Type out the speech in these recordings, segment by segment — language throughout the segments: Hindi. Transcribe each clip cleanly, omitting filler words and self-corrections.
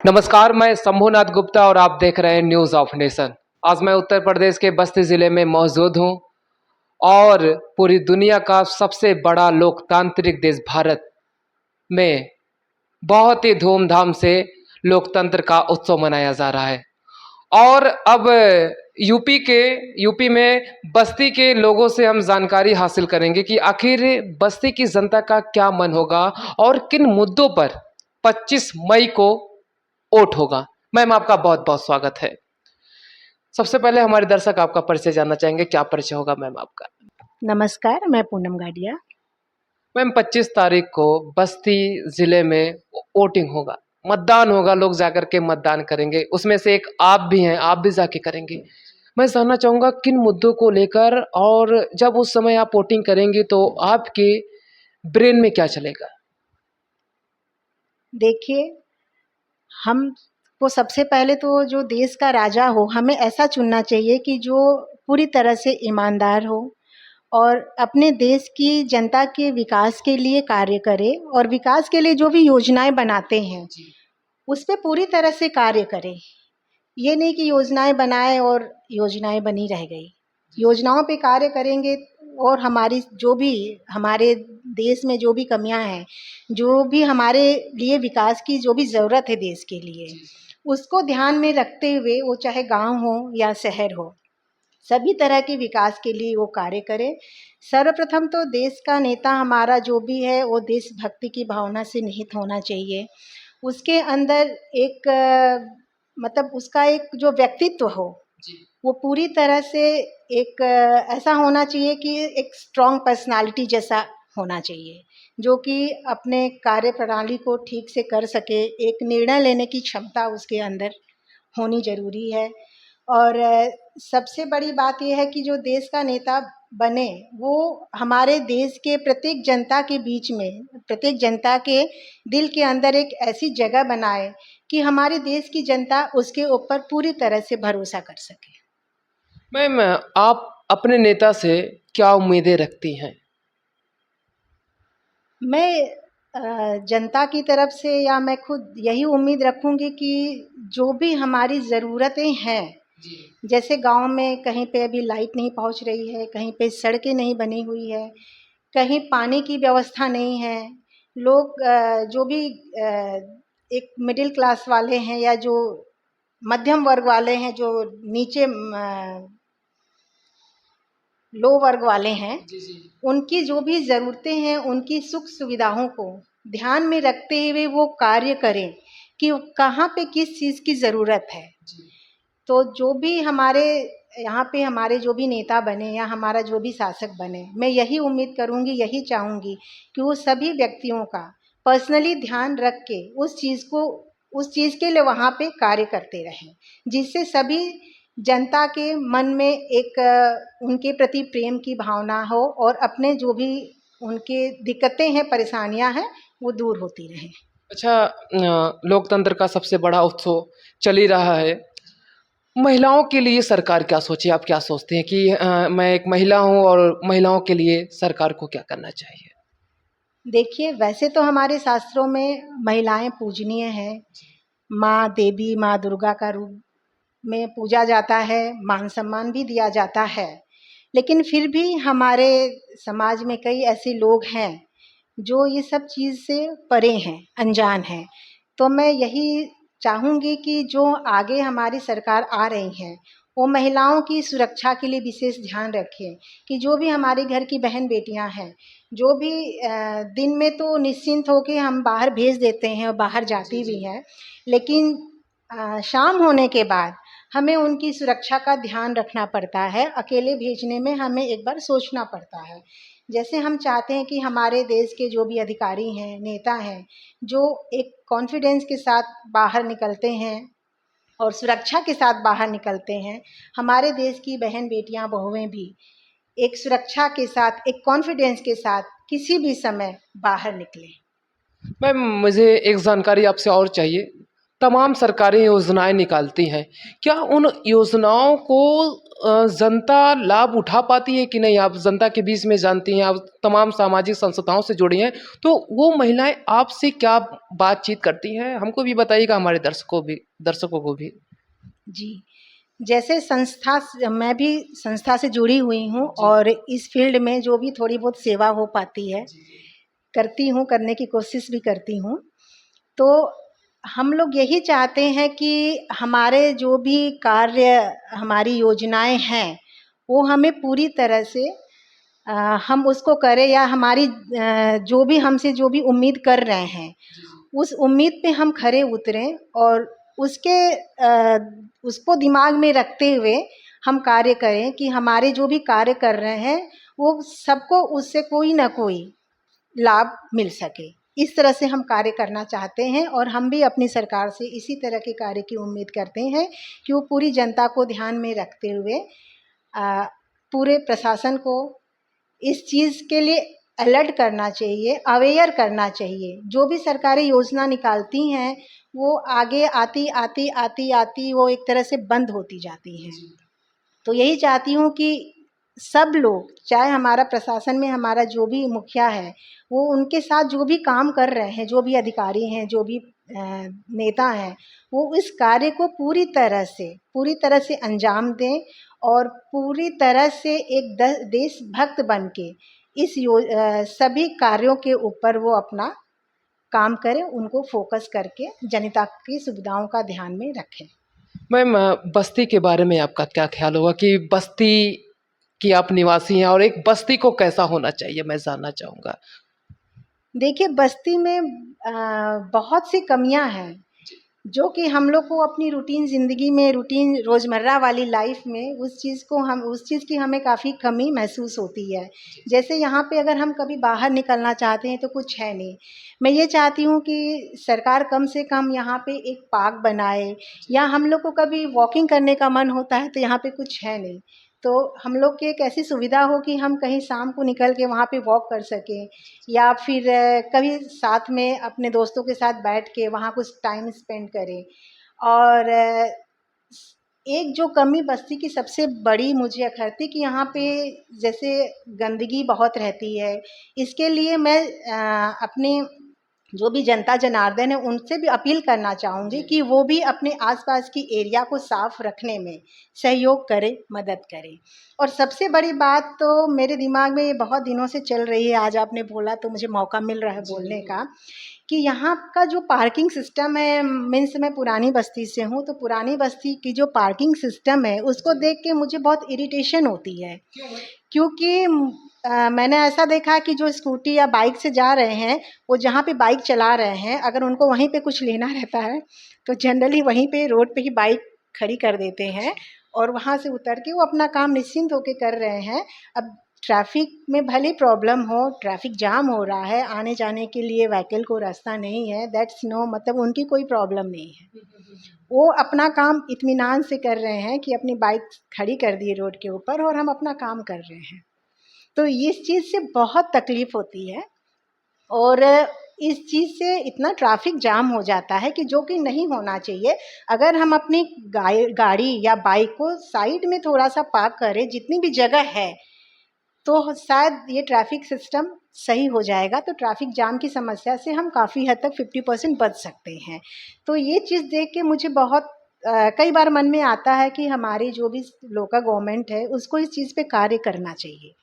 नमस्कार, मैं शंभुनाथ गुप्ता और आप देख रहे हैं न्यूज़ ऑफ नेशन। आज मैं उत्तर प्रदेश के बस्ती ज़िले में मौजूद हूं और पूरी दुनिया का सबसे बड़ा लोकतांत्रिक देश भारत में बहुत ही धूमधाम से लोकतंत्र का उत्सव मनाया जा रहा है। और अब यूपी में बस्ती के लोगों से हम जानकारी हासिल करेंगे कि आखिर बस्ती की जनता का क्या मन होगा और किन मुद्दों पर 25 मई को वोट होगा। मैम, आपका बहुत बहुत स्वागत है। सबसे पहले हमारे दर्शक आपका परिचय जानना चाहेंगे, क्या परिचय होगा मैम आपका? नमस्कार, मैं पूनम गाडिया। मैम, 25 तारीख को बस्ती जिले में वोटिंग होगा, मतदान होगा, लोग जाकर के मतदान करेंगे। उसमें से एक आप भी हैं, आप भी जाके करेंगे। मैं जानना चाहूँगा किन मुद्दों को लेकर, और जब उस समय आप वोटिंग करेंगे तो आपके ब्रेन में क्या चलेगा? देखिए, हमको सबसे पहले तो जो देश का राजा हो, हमें ऐसा चुनना चाहिए कि जो पूरी तरह से ईमानदार हो और अपने देश की जनता के विकास के लिए कार्य करे और विकास के लिए जो भी योजनाएं बनाते हैं, उस पे पूरी तरह से कार्य करे। ये नहीं कि योजनाएं बनाए और योजनाएं बनी रह गई। योजनाओं पे कार्य करेंगे और हमारी जो भी हमारे देश में जो भी कमियां हैं, जो भी हमारे लिए विकास की जो भी ज़रूरत है देश के लिए, उसको ध्यान में रखते हुए, वो चाहे गांव हो या शहर हो, सभी तरह के विकास के लिए वो कार्य करे। सर्वप्रथम तो देश का नेता हमारा जो भी है, वो देशभक्ति की भावना से निहित होना चाहिए। उसके अंदर एक मतलब उसका एक जो व्यक्तित्व हो, वो पूरी तरह से एक ऐसा होना चाहिए कि एक स्ट्रॉन्ग पर्सनालिटी जैसा होना चाहिए, जो कि अपने कार्य प्रणाली को ठीक से कर सके। एक निर्णय लेने की क्षमता उसके अंदर होनी ज़रूरी है। और सबसे बड़ी बात ये है कि जो देश का नेता बने, वो हमारे देश के प्रत्येक जनता के बीच में, प्रत्येक जनता के दिल के अंदर एक ऐसी जगह बनाए कि हमारे देश की जनता उसके ऊपर पूरी तरह से भरोसा कर सके। मैम, आप अपने नेता से क्या उम्मीदें रखती हैं? मैं जनता की तरफ से या मैं खुद यही उम्मीद रखूंगी कि जो भी हमारी ज़रूरतें हैं, जैसे गांव में कहीं पे अभी लाइट नहीं पहुंच रही है, कहीं पे सड़कें नहीं बनी हुई है, कहीं पानी की व्यवस्था नहीं है, लोग जो भी एक मिडिल क्लास वाले हैं या जो मध्यम वर्ग वाले हैं, जो नीचे लो वर्ग वाले हैं, उनकी जो भी ज़रूरतें हैं, उनकी सुख सुविधाओं को ध्यान में रखते हुए वो कार्य करें कि कहाँ पे किस चीज़ की ज़रूरत है। तो जो भी हमारे यहाँ पे हमारे जो भी नेता बने या हमारा जो भी शासक बने, मैं यही उम्मीद करूँगी, यही चाहूँगी कि वो सभी व्यक्तियों का पर्सनली ध्यान रख के उस चीज़ के लिए वहाँ पे कार्य करते रहें, जिससे सभी जनता के मन में एक उनके प्रति प्रेम की भावना हो और अपने जो भी उनके दिक्कतें हैं, परेशानियां हैं, वो दूर होती रहें। अच्छा, लोकतंत्र का सबसे बड़ा उत्सव चल ही रहा है। महिलाओं के लिए सरकार क्या सोचे? आप क्या सोचते हैं कि मैं एक महिला हूँ और महिलाओं के लिए सरकार को क्या करना चाहिए? देखिए, वैसे तो हमारे शास्त्रों में महिलाएं पूजनीय हैं। माँ देवी, माँ दुर्गा का रूप में पूजा जाता है, मान सम्मान भी दिया जाता है। लेकिन फिर भी हमारे समाज में कई ऐसे लोग हैं जो ये सब चीज़ से परे हैं, अनजान हैं। तो मैं यही चाहूँगी कि जो आगे हमारी सरकार आ रही हैं, वो महिलाओं की सुरक्षा के लिए विशेष ध्यान रखें कि जो भी हमारे घर की बहन बेटियां हैं, जो भी दिन में तो निश्चिंत होके हम बाहर भेज देते हैं और बाहर जाती भी हैं, लेकिन शाम होने के बाद हमें उनकी सुरक्षा का ध्यान रखना पड़ता है। अकेले भेजने में हमें एक बार सोचना पड़ता है। जैसे हम चाहते हैं कि हमारे देश के जो भी अधिकारी हैं, नेता हैं, जो एक कॉन्फिडेंस के साथ बाहर निकलते हैं और सुरक्षा के साथ बाहर निकलते हैं, हमारे देश की बहन बेटियां बहुएं भी एक सुरक्षा के साथ, एक कॉन्फिडेंस के साथ किसी भी समय बाहर निकलें। मैम, मुझे एक जानकारी आपसे और चाहिए। तमाम सरकारें योजनाएं निकालती हैं, क्या उन योजनाओं को जनता लाभ उठा पाती है कि नहीं? आप जनता के बीच में जानती हैं, आप तमाम सामाजिक संस्थाओं से जुड़ी हैं, तो वो महिलाएं आपसे क्या बातचीत करती हैं? हमको भी बताइएगा, हमारे दर्शकों को भी। जी, जैसे मैं भी संस्था से जुड़ी हुई हूँ और इस फील्ड में जो भी थोड़ी बहुत सेवा हो पाती है, करती हूँ, करने की कोशिश भी करती हूँ। तो हम लोग यही चाहते हैं कि हमारे जो भी कार्य, हमारी योजनाएं हैं, वो हमें पूरी तरह से हम उसको करें, या हमारी जो भी हमसे जो भी उम्मीद कर रहे हैं, उस उम्मीद पे हम खरे उतरें और उसको दिमाग में रखते हुए हम कार्य करें कि हमारे जो भी कार्य कर रहे हैं वो सबको उससे कोई ना कोई लाभ मिल सके। इस तरह से हम कार्य करना चाहते हैं और हम भी अपनी सरकार से इसी तरह के कार्य की उम्मीद करते हैं कि वो पूरी जनता को ध्यान में रखते हुए पूरे प्रशासन को इस चीज़ के लिए अलर्ट करना चाहिए, अवेयर करना चाहिए। जो भी सरकारी योजना निकालती हैं वो आगे आती आती आती आती वो एक तरह से बंद होती जाती हैं। तो यही चाहती हूँ कि सब लोग, चाहे हमारा प्रशासन में हमारा जो भी मुखिया है, वो उनके साथ जो भी काम कर रहे हैं, जो भी अधिकारी हैं, जो भी नेता हैं, वो इस कार्य को पूरी तरह से अंजाम दें और पूरी तरह से एक देशभक्त बन के सभी कार्यों के ऊपर वो अपना काम करें, उनको फोकस करके जनता की सुविधाओं का ध्यान में रखें। मैम, बस्ती के बारे में आपका क्या ख्याल होगा कि बस्ती की आप निवासी हैं और एक बस्ती को कैसा होना चाहिए, मैं जानना चाहूँगा। देखिए, बस्ती में बहुत सी कमियां हैं जो कि हम लोग को अपनी रूटीन ज़िंदगी में, रूटीन रोज़मर्रा वाली लाइफ में उस चीज़ की हमें काफ़ी कमी महसूस होती है। जैसे यहाँ पे अगर हम कभी बाहर निकलना चाहते हैं तो कुछ है नहीं। मैं ये चाहती हूँ कि सरकार कम से कम यहाँ पे एक पार्क बनाए, या हम लोग को कभी वॉकिंग करने का मन होता है तो यहाँ पे कुछ है नहीं। तो हम लोग की एक ऐसी सुविधा हो कि हम कहीं शाम को निकल के वहाँ पे वॉक कर सकें, या फिर कभी साथ में अपने दोस्तों के साथ बैठ के वहाँ कुछ टाइम स्पेंड करें। और एक जो कमी बस्ती की सबसे बड़ी मुझे अखरती कि यहाँ पे जैसे गंदगी बहुत रहती है। इसके लिए मैं अपने जो भी जनता जनार्दन है उनसे भी अपील करना चाहूँगी कि वो भी अपने आसपास की एरिया को साफ रखने में सहयोग करें, मदद करें। और सबसे बड़ी बात तो मेरे दिमाग में ये बहुत दिनों से चल रही है, आज आपने बोला तो मुझे मौका मिल रहा है बोलने का, कि यहाँ का जो पार्किंग सिस्टम है, मीन्स मैं पुरानी बस्ती से हूँ, तो पुरानी बस्ती की जो पार्किंग सिस्टम है उसको देख के मुझे बहुत इरिटेशन होती है। क्योंकि मैंने ऐसा देखा कि जो स्कूटी या बाइक से जा रहे हैं, वो जहाँ पे बाइक चला रहे हैं, अगर उनको वहीं पे कुछ लेना रहता है तो जनरली वहीं पे रोड पे ही बाइक खड़ी कर देते हैं और वहाँ से उतर के वो अपना काम निश्चिंत होके कर रहे हैं। अब ट्रैफिक में भले प्रॉब्लम हो, ट्रैफिक जाम हो रहा है, आने जाने के लिए व्हीकल को रास्ता नहीं है, दैट्स नो, मतलब उनकी कोई प्रॉब्लम नहीं है। वो अपना काम इत्मीनान से कर रहे हैं कि अपनी बाइक खड़ी कर दी रोड के ऊपर और हम अपना काम कर रहे हैं। तो इस चीज़ से बहुत तकलीफ होती है और इस चीज़ से इतना ट्रैफिक जाम हो जाता है कि जो कि नहीं होना चाहिए। अगर हम अपनी गाड़ी या बाइक को साइड में थोड़ा सा पार्क करें, जितनी भी जगह है, तो शायद ये ट्रैफिक सिस्टम सही हो जाएगा। तो ट्रैफिक जाम की समस्या से हम काफ़ी हद तक 50% बच सकते हैं। तो ये चीज़ देख के मुझे बहुत कई बार मन में आता है कि हमारी जो भी लोकल गवर्नमेंट है उसको इस चीज़ पे कार्य करना चाहिए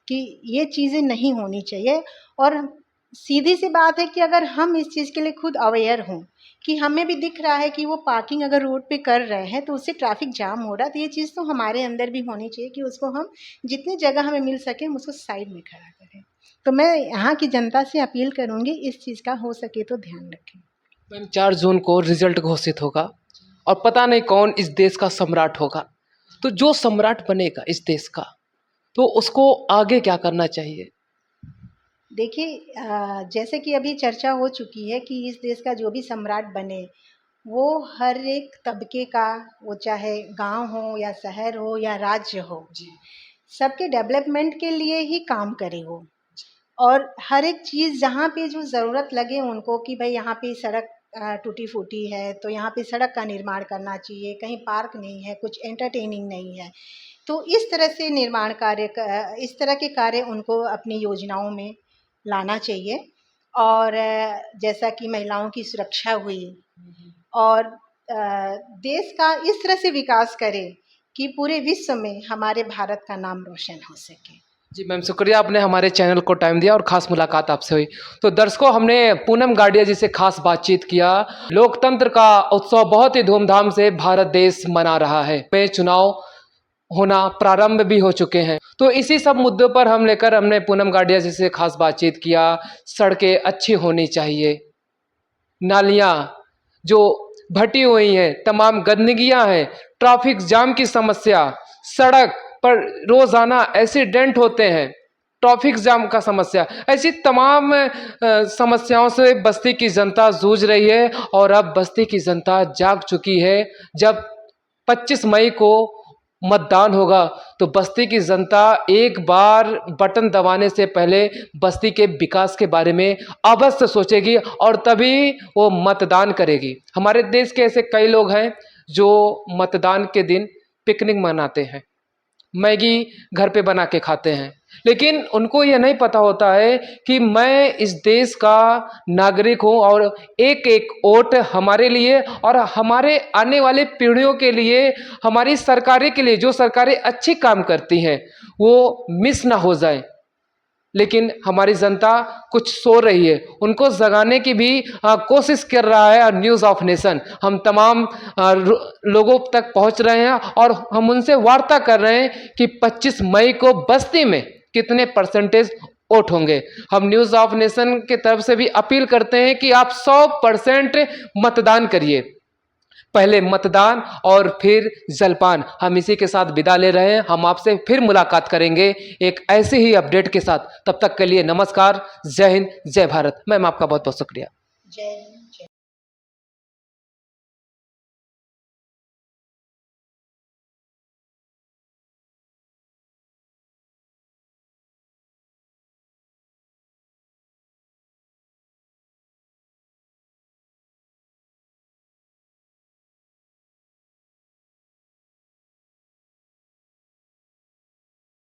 कि ये चीज़ें नहीं होनी चाहिए। और सीधी सी बात है कि अगर हम इस चीज़ के लिए खुद अवेयर हों कि हमें भी दिख रहा है कि वो पार्किंग अगर रोड पे कर रहे हैं तो उससे ट्रैफिक जाम हो रहा है, तो ये चीज़ तो हमारे अंदर भी होनी चाहिए कि उसको हम जितनी जगह हमें मिल सके हम उसको साइड में खड़ा करें। तो मैं यहाँ की जनता से अपील करूँगी, इस चीज़ का हो सके तो ध्यान रखें। मैम, 4 जून को रिजल्ट घोषित होगा और पता नहीं कौन इस देश का सम्राट होगा। तो जो सम्राट बनेगा इस देश का, तो उसको आगे क्या करना चाहिए? देखिए, जैसे कि अभी चर्चा हो चुकी है कि इस देश का जो भी सम्राट बने वो हर एक तबके का, वो चाहे गांव हो या शहर हो या राज्य हो, सबके डेवलपमेंट के लिए ही काम करे वो। और हर एक चीज़ जहाँ पे जो ज़रूरत लगे उनको कि भाई यहाँ पे सड़क टूटी फूटी है, तो यहाँ पे सड़क का निर्माण करना चाहिए, कहीं पार्क नहीं है, कुछ एंटरटेनिंग नहीं है। तो इस तरह से निर्माण कार्य इस तरह के कार्य उनको अपनी योजनाओं में लाना चाहिए। और जैसा कि महिलाओं की सुरक्षा हुई और देश का इस तरह से विकास करे कि पूरे विश्व में हमारे भारत का नाम रोशन हो सके। जी मैम, शुक्रिया, आपने हमारे चैनल को टाइम दिया और खास मुलाकात आपसे हुई। तो दर्शकों, हमने पूनम गाडिया जी से खास बातचीत किया। लोकतंत्र का उत्सव बहुत ही धूमधाम से भारत देश मना रहा है। पे चुनाव होना प्रारंभ भी हो चुके हैं। तो इसी सब मुद्दों पर हमने पूनम गाडिया जी से खास बातचीत किया। सड़कें अच्छी होनी चाहिए, नालियाँ जो भटी हुई हैं, तमाम गंदगियाँ हैं, ट्रैफिक जाम की समस्या, सड़क पर रोजाना एक्सीडेंट होते हैं, ट्रैफिक जाम का समस्या, ऐसी तमाम समस्याओं से बस्ती की जनता जूझ रही है। और अब बस्ती की जनता जाग चुकी है। जब 25 मई को मतदान होगा तो बस्ती की जनता एक बार बटन दबाने से पहले बस्ती के विकास के बारे में अवश्य सोचेगी और तभी वो मतदान करेगी। हमारे देश के ऐसे कई लोग हैं जो मतदान के दिन पिकनिक मनाते हैं, मैगी घर पे बना के खाते हैं, लेकिन उनको यह नहीं पता होता है कि मैं इस देश का नागरिक हूं और एक एक वोट हमारे लिए और हमारे आने वाले पीढ़ियों के लिए, हमारी सरकारें के लिए, जो सरकारें अच्छी काम करती हैं वो मिस ना हो जाए। लेकिन हमारी जनता कुछ सो रही है, उनको जगाने की भी कोशिश कर रहा है न्यूज़ ऑफ नेशन। हम तमाम लोगों तक पहुंच रहे हैं और हम उनसे वार्ता कर रहे हैं कि 25 मई को बस्ती में कितने परसेंटेज वोट होंगे। हम न्यूज़ ऑफ नेशन के तरफ से भी अपील करते हैं कि आप 100% मतदान करिए। पहले मतदान और फिर जलपान। हम इसी के साथ विदा ले रहे हैं। हम आपसे फिर मुलाकात करेंगे एक ऐसे ही अपडेट के साथ। तब तक के लिए नमस्कार, जय हिंद, जय भारत। मैम, आपका बहुत बहुत शुक्रिया। जय हिंद।